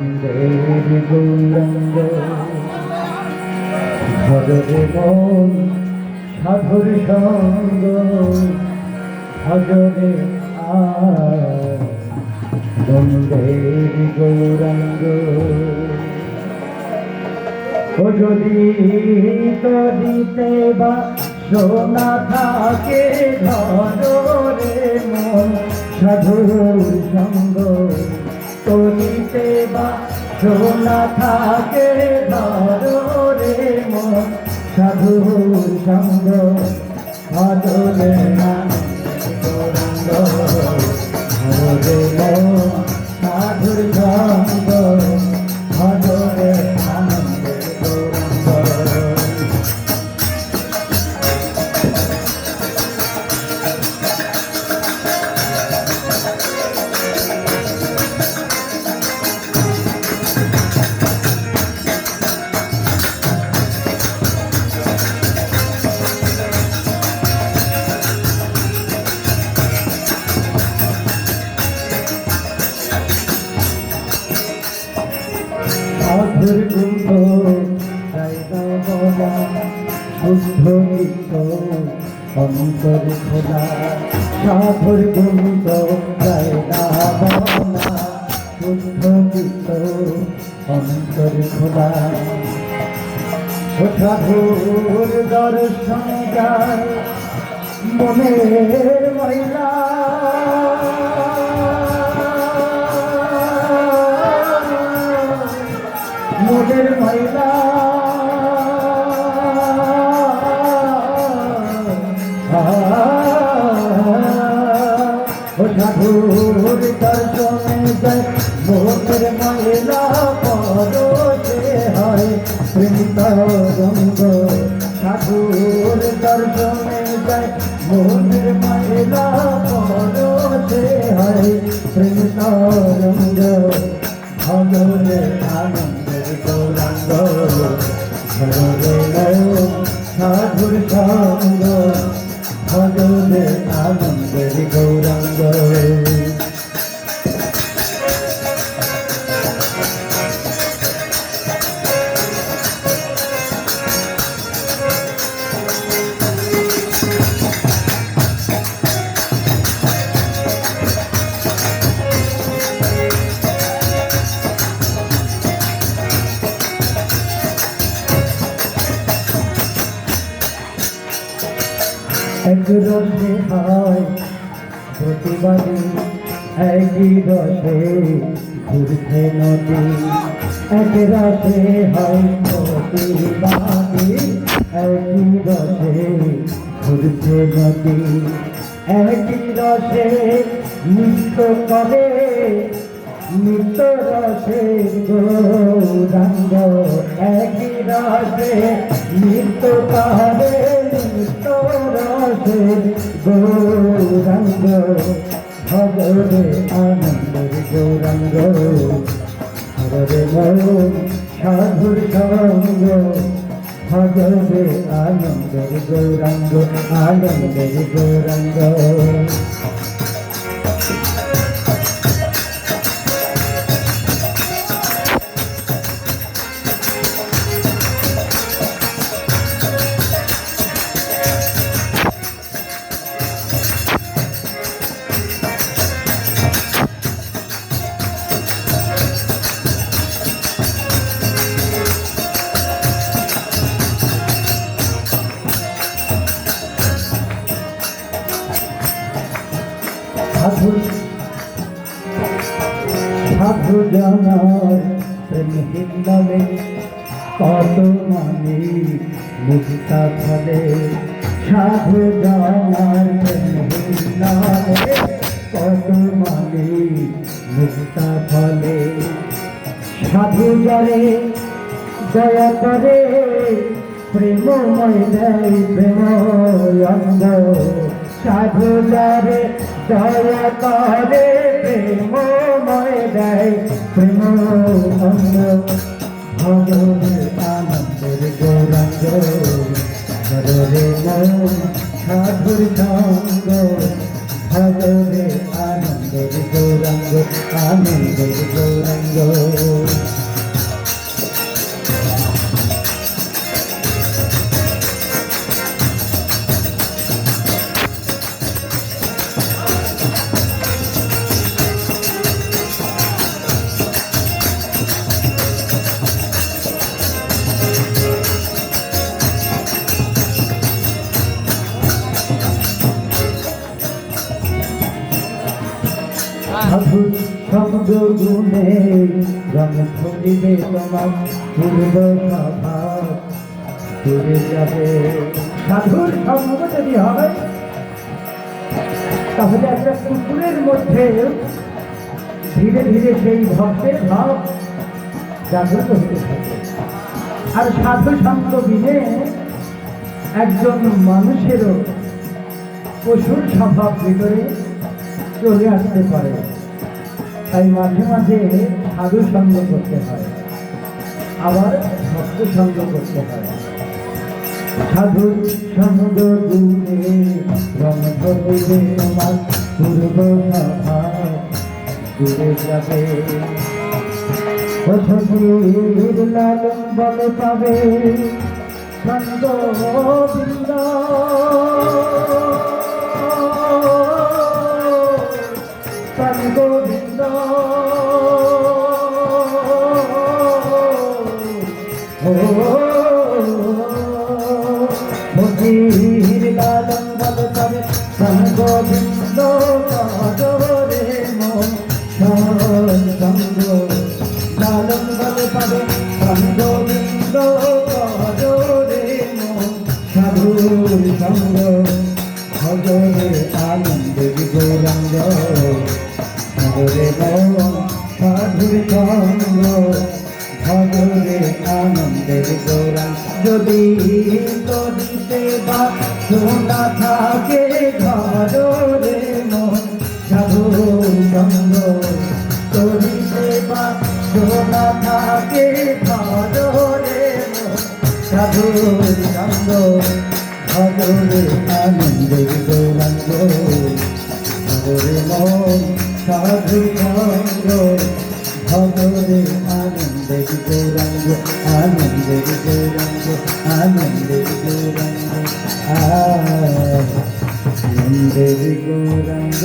গৌরাঙ্গ ভজরে মন সাধুর সঙ্গ ভজরে আনন্দের গৌরাঙ্গ ও যদি তরিতে বা সোনা থাকে ধরে মন সাধুর সঙ্গ তরিতে বা সোনা থাকে ধরে মন সাধুর সঙ্গ ভজরে গৌরাঙ্গ ভজরে মন সাধুর সঙ্গ ভজরে আনন্দের গৌরাঙ্গ। সাধুর গুণ বলা শুদ্ধ নিত্য অন্তর খোলা সাধুর গুণ বলা শুদ্ধ নিত্য অন্তর খোলা সাধুর দর্শন যায় মনের ময়লা মনের ময়লা সাধুর দর্শনে যায় মনের ময়লা পরশে হয় প্রেমিত রঙ্গ সাধুর দর্শনে যায় মনের ময়লা পরশে হয় প্রেমিত রঙ্গ ভজরে আনন্দের গৌরাঙ্গ ভজরে সাধুর সঙ্গ ভজরে আনন্দের গৌরাঙ্গ। এক রসে হয় প্রতিবাদী একই রসে ঘুরছে নদী এক রসে হয় প্রতিবাদী একই রসে ঘুরছে নদী একই রসে নৃত্য করে নিত্য রসে গৌরাঙ্গ একই রসে নিত্য করে নিত্য রসে গৌরাঙ্গ ভজরে আনন্দের গৌরাঙ্গ ভজরে মন সাধুর সঙ্গ ভজরে আনন্দের গৌরাঙ্গ আনন্দের গৌরাঙ্গ। সাধু জানার প্রেমহীন নামে কত মানে মুক্তা ফলে সাধু জানার প্রেমহীন নামে কত মানে মুক্তা ফলে সাধু জরে দয়া করে প্রেমময় দেয় প্রেম অঙ্গ সাধু জরে দয়া করে প্রেমময় দেয় প্রেম অঙ্গ ভজরে আনন্দের গৌরাঙ্গ ভজরে মন সাধুর সঙ্গ ভজরে আনন্দের গৌরাঙ্গ আনন্দের গৌরাঙ্গ সাধু সঙ্গ গুণে রঙ ধরিবে তোমার পূর্ব স্বভাব দূরে যাবে। সাধুর সঙ্গ যদি হয় তাহলে একটা কুকুরের মধ্যে ধীরে ধীরে সেই ভক্তের ভাব জাগ্রত হতে থাকে। আর সাধু সঙ্গ বিনে একজন মানুষেরও পশুর স্বভাব ভিতরে চলে আসতে পারে। তাই মাঝে মাঝে সাধু সঙ্গ করতে হয়, আবার ভক্ত সঙ্গ করতে হয়। সাধু সঙ্গ গুণে রঙ ধরিবে তোমার পূর্ব স্বভাব দূরে যাবে। সখীর লালন বল পাবে সঙ্গ বৃন্দ গোবিন্দ মন্দির লালন বল তবে গোবিন্দ রে মন সঙ্গ লালন বল তবে গোবিন্দ রে মন সাধুর সঙ্গ ভজরে আনন্দের গৌরাঙ্গ ভজরে মন সাধুর সঙ্গ ভজরে আনন্দের গৌরাঙ্গ। যদি করিতে বা সোনা থাকে ঘরে মন সাধুর সঙ্গ করিতে বা সোনা থাকে ঘরে মন সাধুর সঙ্গ ভজরে আনন্দের গৌরাঙ্গ ভজরে মন সাধু সঙ্গ ভজরে আনন্দের গৌরাঙ্গ আনন্দের গৌরাঙ্গ আনন্দের গৌরাঙ্গ আনন্দের গৌরাঙ্গ।